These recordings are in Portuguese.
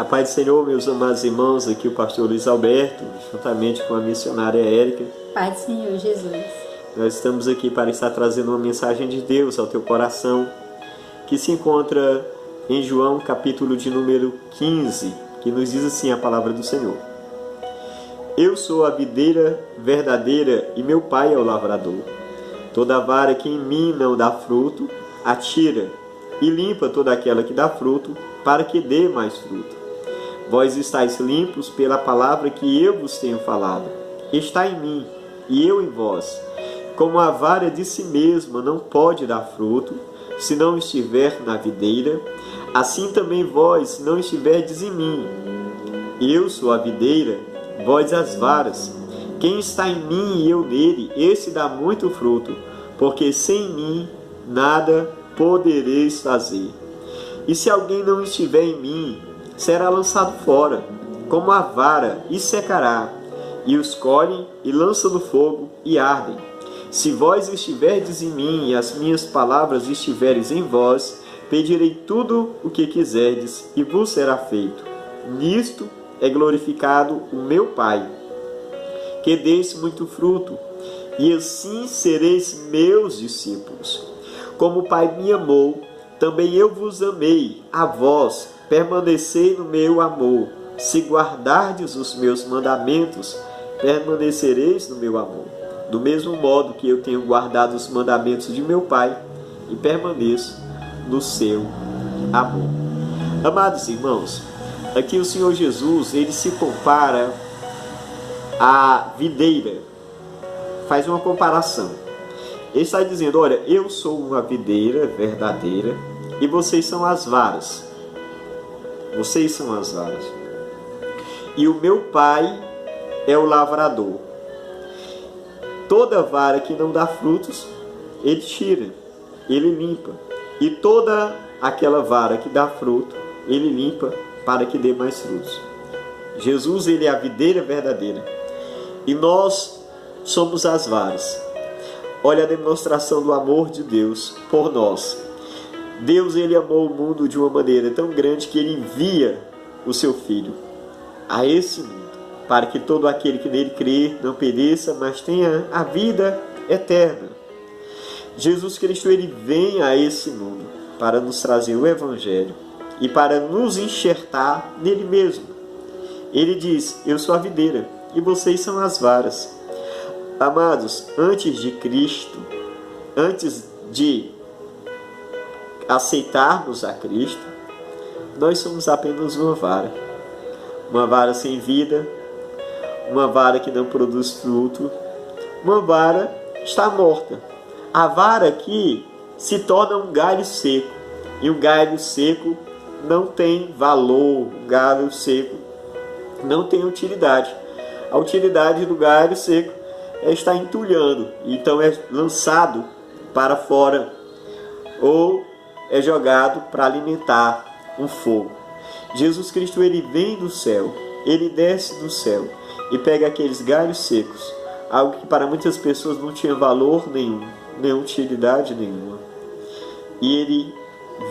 A paz do Senhor, meus amados irmãos, aqui o pastor Luiz Alberto, juntamente com a missionária Érica. Paz do Senhor Jesus. Nós estamos aqui para estar trazendo uma mensagem de Deus ao teu coração, que se encontra em João, capítulo de número 15, que nos diz assim a palavra do Senhor. Eu sou a videira verdadeira e meu pai é o lavrador. Toda vara que em mim não dá fruto, atira e limpa toda aquela que dá fruto, para que dê mais fruto. Vós estáis limpos pela palavra que eu vos tenho falado. Está em mim e eu em vós. Como a vara de si mesma não pode dar fruto, se não estiver na videira, assim também vós não estiverdes em mim. Eu sou a videira, vós as varas. Quem está em mim e eu nele, esse dá muito fruto, porque sem mim nada podereis fazer. E se alguém não estiver em mim, será lançado fora, como a vara, e secará. E os colhem e lançam no fogo e ardem. Se vós estiverdes em mim e as minhas palavras estiveres em vós, pedirei tudo o que quiserdes e vos será feito. Nisto é glorificado o meu Pai, que deis muito fruto, e assim sereis meus discípulos. Como o Pai me amou, também eu vos amei, a vós permanecei no meu amor. Se guardardes os meus mandamentos, permanecereis no meu amor. Do mesmo modo que eu tenho guardado os mandamentos de meu Pai e permaneço no seu amor. Amados irmãos, aqui o Senhor Jesus, ele se compara à videira. Faz uma comparação. Ele está dizendo, olha, eu sou uma videira verdadeira e vocês são as varas. Vocês são as varas. E o meu Pai é o lavrador. Toda vara que não dá frutos, ele tira, ele limpa. E toda aquela vara que dá fruto, ele limpa para que dê mais frutos. Jesus, ele é a videira verdadeira. E nós somos as varas. Olha a demonstração do amor de Deus por nós. Deus, ele amou o mundo de uma maneira tão grande que ele envia o seu Filho a esse mundo, para que todo aquele que nele crê não pereça, mas tenha a vida eterna. Jesus Cristo, ele vem a esse mundo para nos trazer o Evangelho e para nos enxertar nele mesmo. Ele diz, eu sou a videira e vocês são as varas. Amados, antes de Cristo, antes de aceitarmos a Cristo, nós somos apenas uma vara sem vida, uma vara que não produz fruto, uma vara está morta. A vara aqui se torna um galho seco, e um galho seco não tem valor, um galho seco não tem utilidade. A utilidade do galho seco é estar entulhando, então é lançado para fora ou é jogado para alimentar um fogo. Jesus Cristo, ele vem do céu, ele desce do céu e pega aqueles galhos secos, algo que para muitas pessoas não tinha valor nenhum, nem utilidade nenhuma, e ele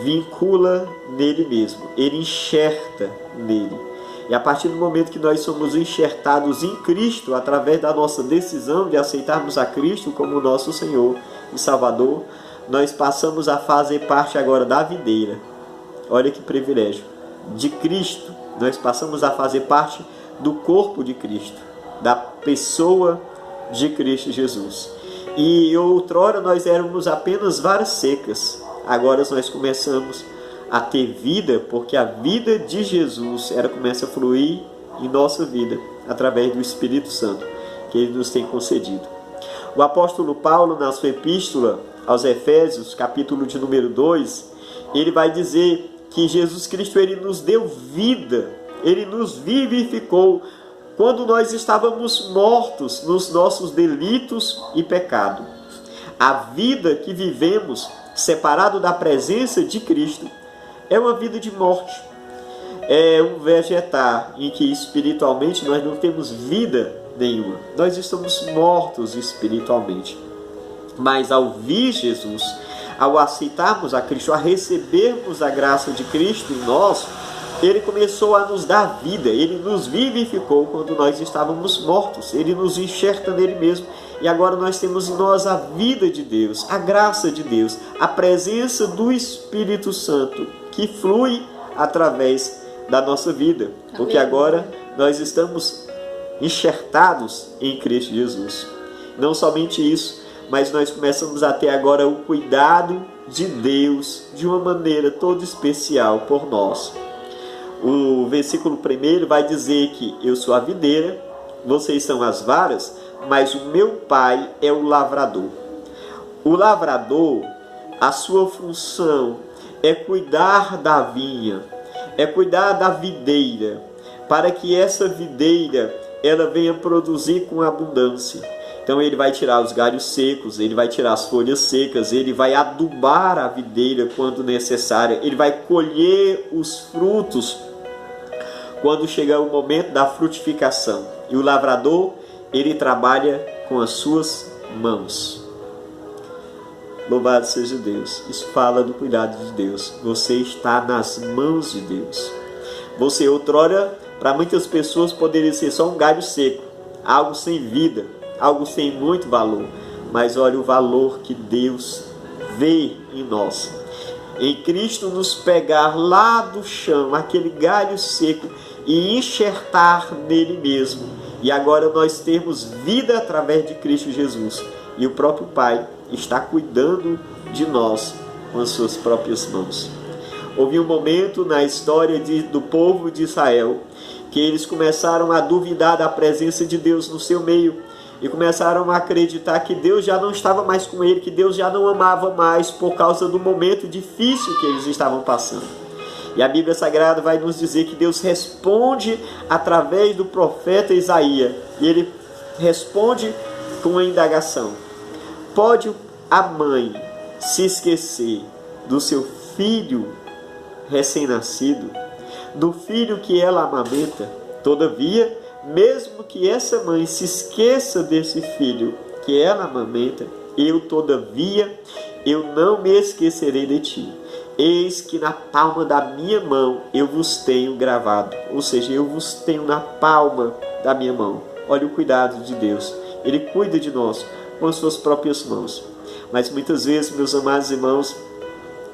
vincula nele mesmo, ele enxerta nele. E a partir do momento que nós somos enxertados em Cristo, através da nossa decisão de aceitarmos a Cristo como nosso Senhor e Salvador, nós passamos a fazer parte agora da videira. Olha que privilégio. De Cristo, nós passamos a fazer parte do corpo de Cristo, da pessoa de Cristo Jesus. E outrora nós éramos apenas varas secas. Agora nós começamos a ter vida, porque a vida de Jesus começa a fluir em nossa vida, através do Espírito Santo, que Ele nos tem concedido. O apóstolo Paulo, na sua epístola aos Efésios, capítulo de número 2, ele vai dizer que Jesus Cristo, ele nos deu vida, ele nos vivificou, quando nós estávamos mortos nos nossos delitos e pecado. A vida que vivemos, separado da presença de Cristo, é uma vida de morte. É um vegetar em que espiritualmente nós não temos vida nenhuma. Nós estamos mortos espiritualmente. Mas ao vir Jesus, ao aceitarmos a Cristo, a recebermos a graça de Cristo em nós, Ele começou a nos dar vida, Ele nos vivificou quando nós estávamos mortos, Ele nos enxerta nele mesmo, e agora nós temos em nós a vida de Deus, a graça de Deus, a presença do Espírito Santo, que flui através da nossa vida, porque agora nós estamos enxertados em Cristo Jesus. Não somente isso, mas nós começamos a ter agora o cuidado de Deus de uma maneira toda especial por nós. O versículo 1 vai dizer que eu sou a videira, vocês são as varas, mas o meu Pai é o lavrador. O lavrador, a sua função é cuidar da vinha, é cuidar da videira, para que essa videira ela venha produzir com abundância. Então ele vai tirar os galhos secos, ele vai tirar as folhas secas, ele vai adubar a videira quando necessário, ele vai colher os frutos quando chegar o momento da frutificação. E o lavrador, ele trabalha com as suas mãos. Louvado seja Deus. Isso fala do cuidado de Deus. Você está nas mãos de Deus. Você outrora, para muitas pessoas, poderia ser só um galho seco, algo sem vida, algo sem muito valor. Mas olha o valor que Deus vê em nós. Em Cristo nos pegar lá do chão, aquele galho seco, e enxertar nele mesmo. E agora nós temos vida através de Cristo Jesus. E o próprio Pai está cuidando de nós com as suas próprias mãos. Houve um momento na história do povo de Israel que eles começaram a duvidar da presença de Deus no seu meio e começaram a acreditar que Deus já não estava mais com ele, que Deus já não amava mais por causa do momento difícil que eles estavam passando. E a Bíblia Sagrada vai nos dizer que Deus responde através do profeta Isaías. E ele responde com uma indagação. Pode a mãe se esquecer do seu filho recém-nascido, do filho que ela amamenta? Todavia, mesmo que essa mãe se esqueça desse filho que ela amamenta, todavia, eu não me esquecerei de ti. Eis que na palma da minha mão eu vos tenho gravado. Ou seja, eu vos tenho na palma da minha mão. Olha o cuidado de Deus. Ele cuida de nós com as suas próprias mãos. Mas muitas vezes, meus amados irmãos,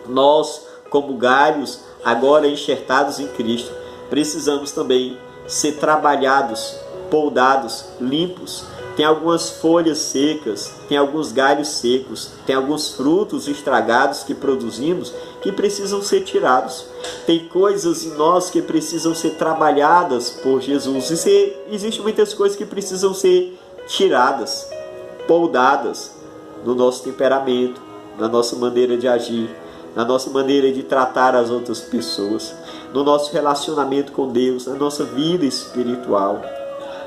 nós, como galhos, agora enxertados em Cristo, precisamos também ser trabalhados, podados, limpos. Tem algumas folhas secas, tem alguns galhos secos, tem alguns frutos estragados que produzimos que precisam ser tirados. Tem coisas em nós que precisam ser trabalhadas por Jesus. Existem muitas coisas que precisam ser tiradas, podadas no nosso temperamento, na nossa maneira de agir, na nossa maneira de tratar as outras pessoas, no nosso relacionamento com Deus, na nossa vida espiritual,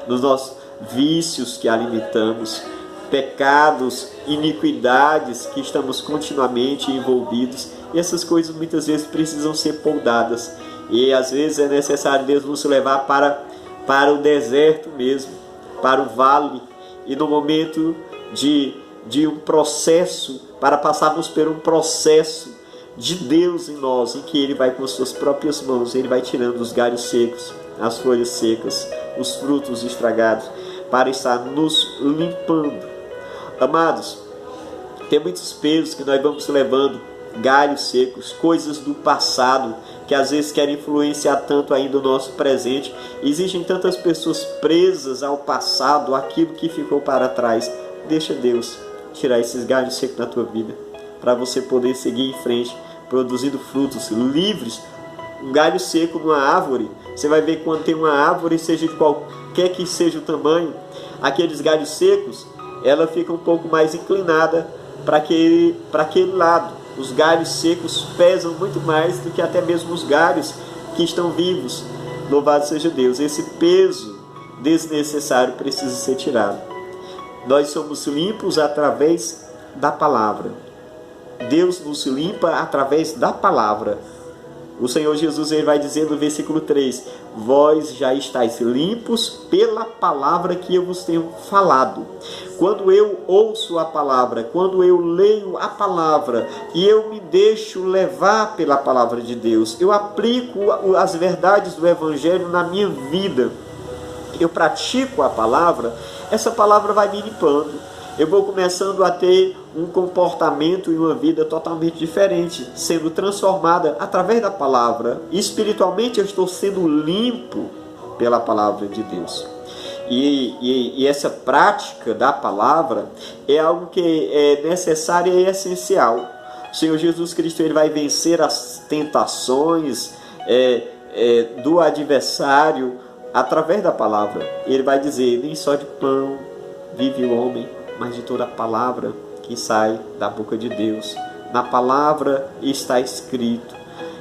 nos nossos vícios que alimentamos, pecados, iniquidades que estamos continuamente envolvidos. E essas coisas muitas vezes precisam ser podadas. E às vezes é necessário Deus nos levar para o deserto mesmo, para o vale. E no momento de um processo, para passarmos por um processo de Deus em nós, em que Ele vai com as suas próprias mãos, Ele vai tirando os galhos secos, as folhas secas, os frutos estragados, para estar nos limpando. Amados, tem muitos pesos que nós vamos levando, galhos secos, coisas do passado, que às vezes querem influenciar tanto ainda o nosso presente. Existem tantas pessoas presas ao passado, aquilo que ficou para trás. Deixa Deus tirar esses galhos secos da tua vida, para você poder seguir em frente, produzindo frutos livres. Um galho seco numa árvore, você vai ver quando tem uma árvore, seja de qualquer que seja o tamanho, aqueles galhos secos, ela fica um pouco mais inclinada para aquele lado. Os galhos secos pesam muito mais do que até mesmo os galhos que estão vivos. Louvado seja Deus. Esse peso desnecessário precisa ser tirado. Nós somos limpos através da palavra. Deus nos limpa através da palavra. O Senhor Jesus ele vai dizer no versículo 3: vós já estáis limpos pela palavra que eu vos tenho falado. Quando eu ouço a palavra, quando eu leio a palavra e eu me deixo levar pela palavra de Deus, eu aplico as verdades do Evangelho na minha vida, eu pratico a palavra, essa palavra vai me limpando. Eu vou começando a ter um comportamento e uma vida totalmente diferente, sendo transformada através da palavra. Espiritualmente eu estou sendo limpo pela palavra de Deus. E essa prática da palavra é algo que é necessário e essencial. O Senhor Jesus Cristo ele vai vencer as tentações do adversário através da palavra. Ele vai dizer: nem só de pão vive o homem, mas de toda a palavra que sai da boca de Deus. Na palavra está escrito.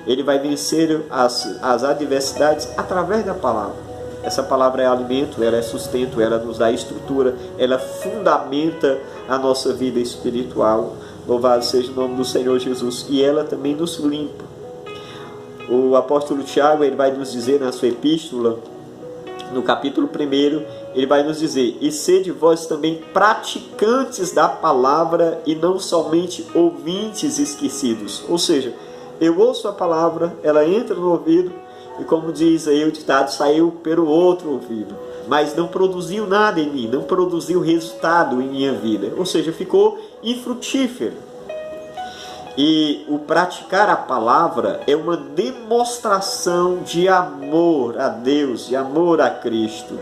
Ele vai vencer as adversidades através da palavra. Essa palavra é alimento, ela é sustento, ela nos dá estrutura, ela fundamenta a nossa vida espiritual. Louvado seja o nome do Senhor Jesus. E ela também nos limpa. O apóstolo Tiago ele vai nos dizer na sua epístola, no capítulo 1, ele vai nos dizer: e sede vós também praticantes da palavra e não somente ouvintes esquecidos. Ou seja, eu ouço a palavra, ela entra no ouvido e, como diz aí o ditado, saiu pelo outro ouvido, mas não produziu nada em mim, não produziu resultado em minha vida, ou seja, ficou infrutífero. E o praticar a palavra é uma demonstração de amor a Deus, de amor a Cristo.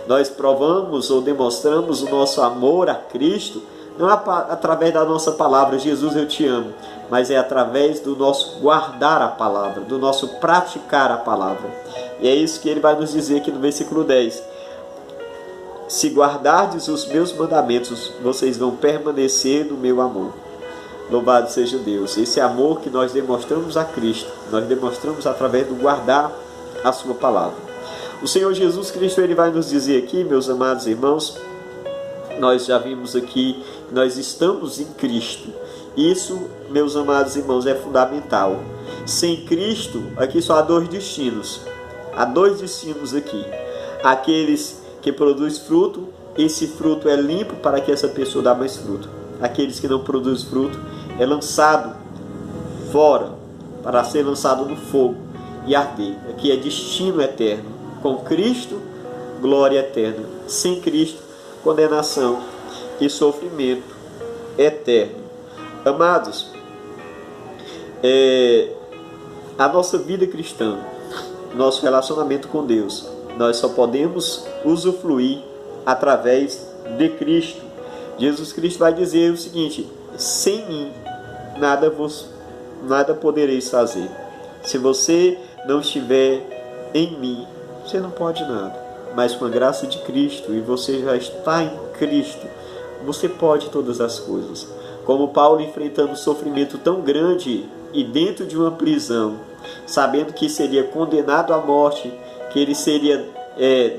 Nós provamos ou demonstramos o nosso amor a Cristo não através da nossa palavra, Jesus eu te amo, mas é através do nosso guardar a palavra, do nosso praticar a palavra. E é isso que ele vai nos dizer aqui no versículo 10. Se guardardes os meus mandamentos, vocês vão permanecer no meu amor. Louvado seja Deus. Esse amor que nós demonstramos a Cristo, nós demonstramos através do guardar a sua palavra. O Senhor Jesus Cristo ele vai nos dizer aqui, meus amados irmãos, nós já vimos aqui, nós estamos em Cristo. Isso, meus amados irmãos, é fundamental. Sem Cristo, aqui só há dois destinos. Há dois destinos aqui. Aqueles que produzem fruto, esse fruto é limpo para que essa pessoa dê mais fruto. Aqueles que não produzem fruto, é lançado fora, para ser lançado no fogo e arder. Aqui é destino eterno. Com Cristo, glória eterna. Sem Cristo, condenação e sofrimento eterno. Amados, a nossa vida cristã, nosso relacionamento com Deus, nós só podemos usufruir através de Cristo. Jesus Cristo vai dizer o seguinte: sem mim nada podereis fazer. Se você não estiver em mim, você não pode nada. Mas com a graça de Cristo, e você já está em Cristo, você pode todas as coisas. Como Paulo enfrentando um sofrimento tão grande e dentro de uma prisão, sabendo que seria condenado à morte, que ele seria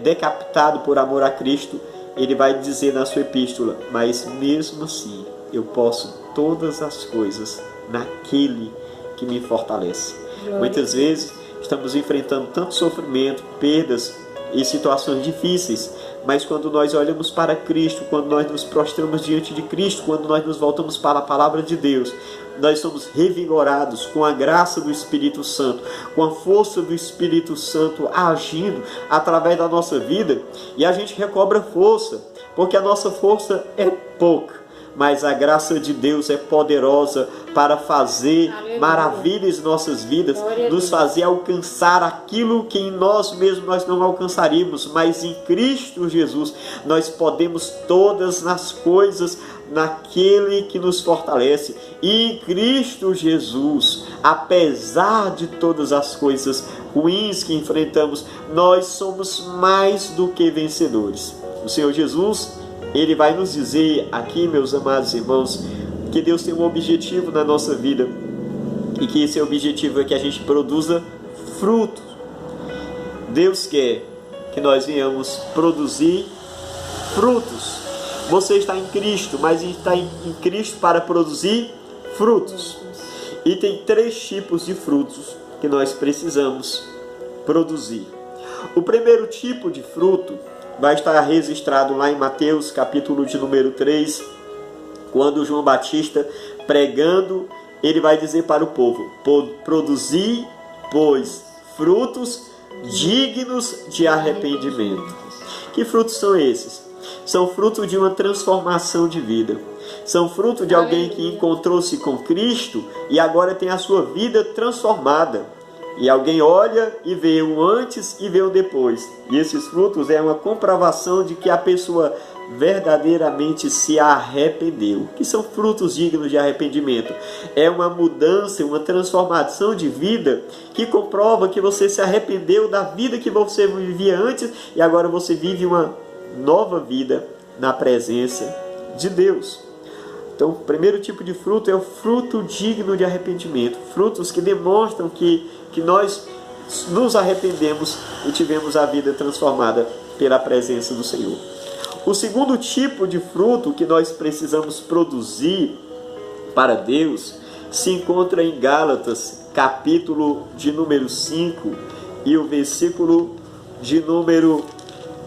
decapitado por amor a Cristo, ele vai dizer na sua epístola: mas mesmo assim eu posso todas as coisas naquele que me fortalece. Muitas vezes estamos enfrentando tanto sofrimento, perdas e situações difíceis, mas quando nós olhamos para Cristo, quando nós nos prostramos diante de Cristo, quando nós nos voltamos para a palavra de Deus, nós somos revigorados com a graça do Espírito Santo, com a força do Espírito Santo agindo através da nossa vida, e a gente recobra força, porque a nossa força é pouca, mas a graça de Deus é poderosa para fazer maravilhas em nossas vidas, nos fazer alcançar aquilo que em nós mesmos nós não alcançaríamos, mas em Cristo Jesus nós podemos todas as coisas naquele que nos fortalece. E em Cristo Jesus, apesar de todas as coisas ruins que enfrentamos, nós somos mais do que vencedores. O Senhor Jesus, Ele vai nos dizer aqui, meus amados irmãos, que Deus tem um objetivo na nossa vida, e que esse objetivo é que a gente produza fruto. Deus quer que nós venhamos produzir frutos. Você está em Cristo, mas está em Cristo para produzir frutos. E tem 3 tipos de frutos que nós precisamos produzir. O primeiro tipo de fruto vai estar registrado lá em Mateus, capítulo de número 3, quando João Batista, pregando, ele vai dizer para o povo: produzi, pois, frutos dignos de arrependimento. Que frutos são esses? São frutos de uma transformação de vida. São fruto de alguém que encontrou-se com Cristo e agora tem a sua vida transformada. E alguém olha e vê o antes e vê o depois. E esses frutos é uma comprovação de que a pessoa verdadeiramente se arrependeu. Que são frutos dignos de arrependimento. É uma mudança, uma transformação de vida que comprova que você se arrependeu da vida que você vivia antes e agora você vive uma nova vida na presença de Deus. Então, o primeiro tipo de fruto é o fruto digno de arrependimento. Frutos que demonstram que nós nos arrependemos e tivemos a vida transformada pela presença do Senhor. O segundo tipo de fruto que nós precisamos produzir para Deus se encontra em Gálatas, capítulo de número 5 e o versículo de número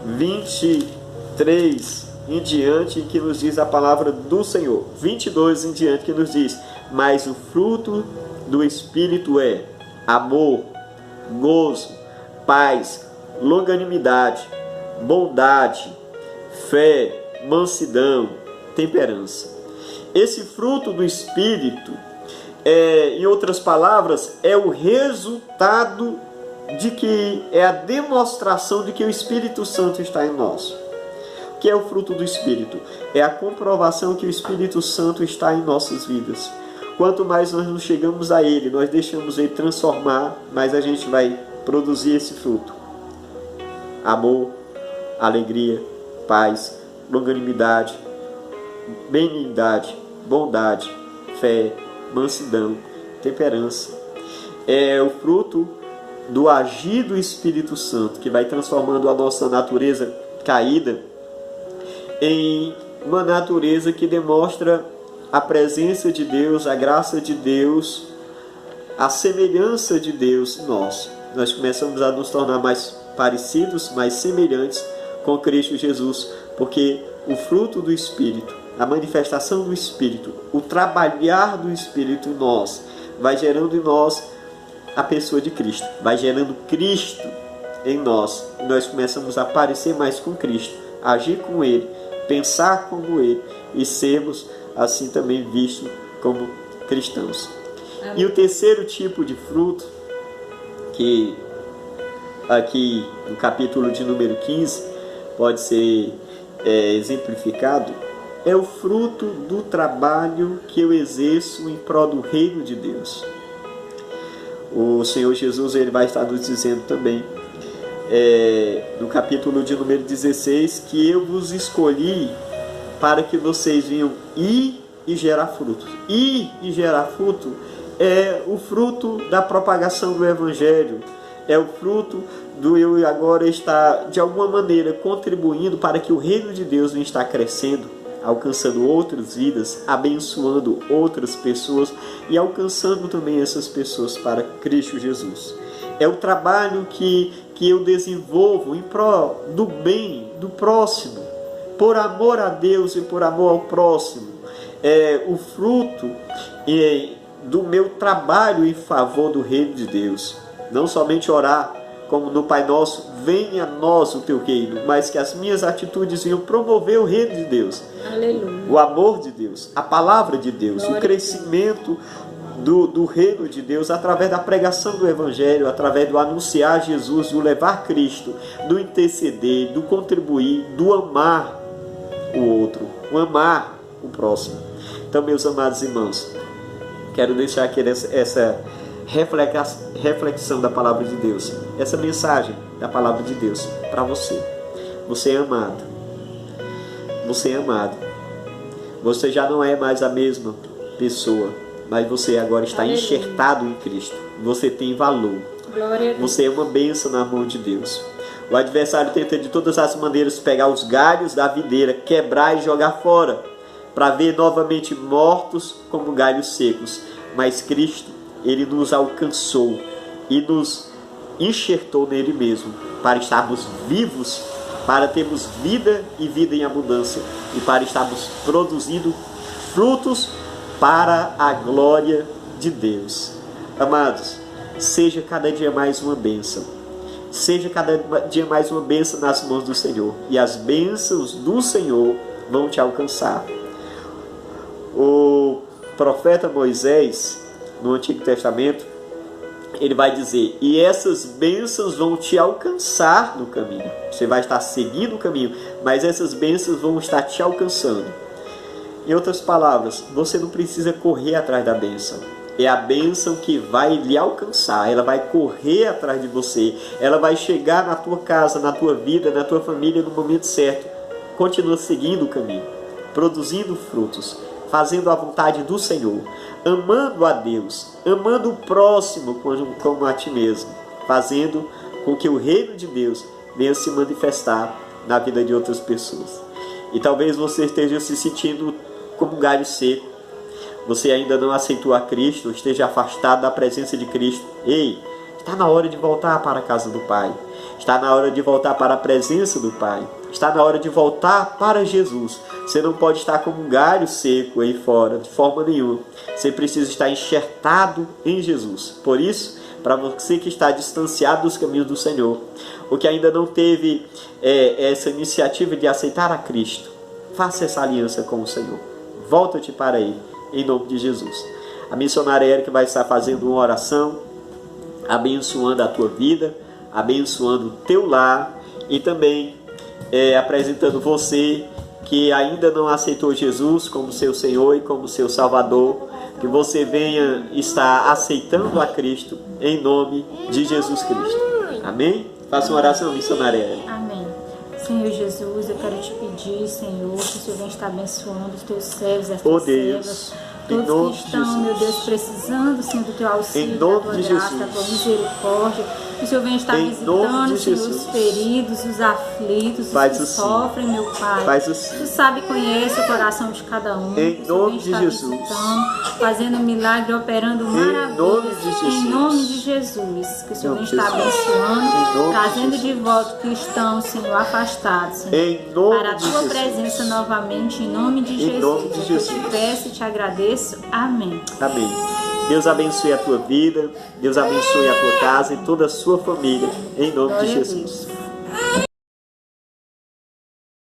23 em diante, que nos diz a palavra do Senhor. 22 em diante, que nos diz: mas o fruto do Espírito é amor, gozo, paz, longanimidade, bondade, fé, mansidão, temperança. Esse fruto do Espírito, em outras palavras, é o resultado de que é a demonstração de que o Espírito Santo está em nós. O que é o fruto do Espírito? É a comprovação que o Espírito Santo está em nossas vidas. Quanto mais nós nos chegamos a Ele, nós deixamos Ele transformar, mais a gente vai produzir esse fruto. Amor, alegria, paz, longanimidade, benignidade, bondade, fé, mansidão, temperança. É o fruto do agir do Espírito Santo, que vai transformando a nossa natureza caída em uma natureza que demonstra a presença de Deus, a graça de Deus, a semelhança de Deus em nós. Nós começamos a nos tornar mais parecidos, mais semelhantes com Cristo Jesus, porque o fruto do Espírito, a manifestação do Espírito, o trabalhar do Espírito em nós, vai gerando em nós a pessoa de Cristo, vai gerando Cristo em nós, e nós começamos a parecer mais com Cristo, agir com Ele, pensar como Ele e sermos assim também vistos como cristãos. Amém. E o terceiro tipo de fruto, que aqui no capítulo de número 15 pode ser exemplificado, é o fruto do trabalho que eu exerço em prol do reino de Deus. O Senhor Jesus, ele vai estar nos dizendo também no capítulo de número 16 que eu vos escolhi para que vocês venham ir e gerar fruto. Ir e gerar fruto é o fruto da propagação do Evangelho, é o fruto do eu agora estar de alguma maneira contribuindo para que o reino de Deus venha estar crescendo, alcançando outras vidas, abençoando outras pessoas e alcançando também essas pessoas para Cristo Jesus. É o trabalho que eu desenvolvo em prol do bem do próximo, por amor a Deus e por amor ao próximo. É o fruto do meu trabalho em favor do reino de Deus. Não somente orar, como no Pai Nosso, venha a nós o teu reino, mas que as minhas atitudes venham promover o reino de Deus. Aleluia. O amor de Deus, a palavra de Deus, glória, o crescimento do reino de Deus através da pregação do Evangelho, através do anunciar Jesus, do levar Cristo, do interceder, do contribuir, do amar o outro, o amar o próximo. Então, meus amados irmãos, quero deixar aqui essa reflexão da palavra de Deus, essa mensagem da palavra de Deus para você. Você é amado, você é amado, você já não é mais a mesma pessoa, mas você agora está enxertado em Cristo, você tem valor, você é uma bênção na mão de Deus. O adversário tenta de todas as maneiras pegar os galhos da videira, quebrar e jogar fora, para ver novamente mortos como galhos secos, mas Cristo, Ele nos alcançou e nos enxertou nele mesmo, para estarmos vivos, para termos vida e vida em abundância, e para estarmos produzindo frutos para a glória de Deus. Amados, seja cada dia mais uma bênção. Seja cada dia mais uma bênção nas mãos do Senhor. E as bênçãos do Senhor vão te alcançar. O profeta Moisés, no Antigo Testamento, ele vai dizer: e essas bênçãos vão te alcançar no caminho. Você vai estar seguindo o caminho, mas essas bênçãos vão estar te alcançando. Em outras palavras, você não precisa correr atrás da bênção. É a bênção que vai lhe alcançar. Ela vai correr atrás de você. Ela vai chegar na tua casa, na tua vida, na tua família no momento certo. Continua seguindo o caminho, produzindo frutos, fazendo a vontade do Senhor, amando a Deus, amando o próximo como a ti mesmo, fazendo com que o reino de Deus venha se manifestar na vida de outras pessoas. E talvez você esteja se sentindo como um galho seco. Você ainda não aceitou a Cristo, esteja afastado da presença de Cristo. Ei, está na hora de voltar para a casa do Pai. Está na hora de voltar para a presença do Pai. Está na hora de voltar para Jesus. Você não pode estar como um galho seco aí fora, de forma nenhuma. Você precisa estar enxertado em Jesus. Por isso, para você que está distanciado dos caminhos do Senhor, ou que ainda não teve essa iniciativa de aceitar a Cristo, faça essa aliança com o Senhor. Volta-te para Ele, em nome de Jesus. A missionária Érica vai estar fazendo uma oração, abençoando a tua vida, abençoando o teu lar e também apresentando você que ainda não aceitou Jesus como seu Senhor e como seu Salvador, que você venha estar aceitando a Cristo em nome de Jesus Cristo. Amém? Faça uma oração, missionária Érica. Amém. Senhor Jesus, eu quero te pedir, Senhor, que o Senhor venha estar abençoando os teus servos, as tuas servas, todos que estão, meu Deus, precisando, Senhor, do teu auxílio, da tua graça, da tua misericórdia. Que o Senhor venha estar visitando, Senhor, os feridos, os aflitos, os que sofrem, meu Pai. Tu sabe e conhece o coração de cada um. Em nome de Jesus. Fazendo milagre, operando maravilhas. Em nome de Jesus. Que o Senhor venha estar abençoando, trazendo de volta que estão, Senhor, afastados, Senhor, para a tua presença novamente, em nome de Jesus. Eu te peço e te agradeço. Amém. Amém. Deus abençoe a tua vida, Deus abençoe a tua casa e toda a sua família, em nome de Jesus.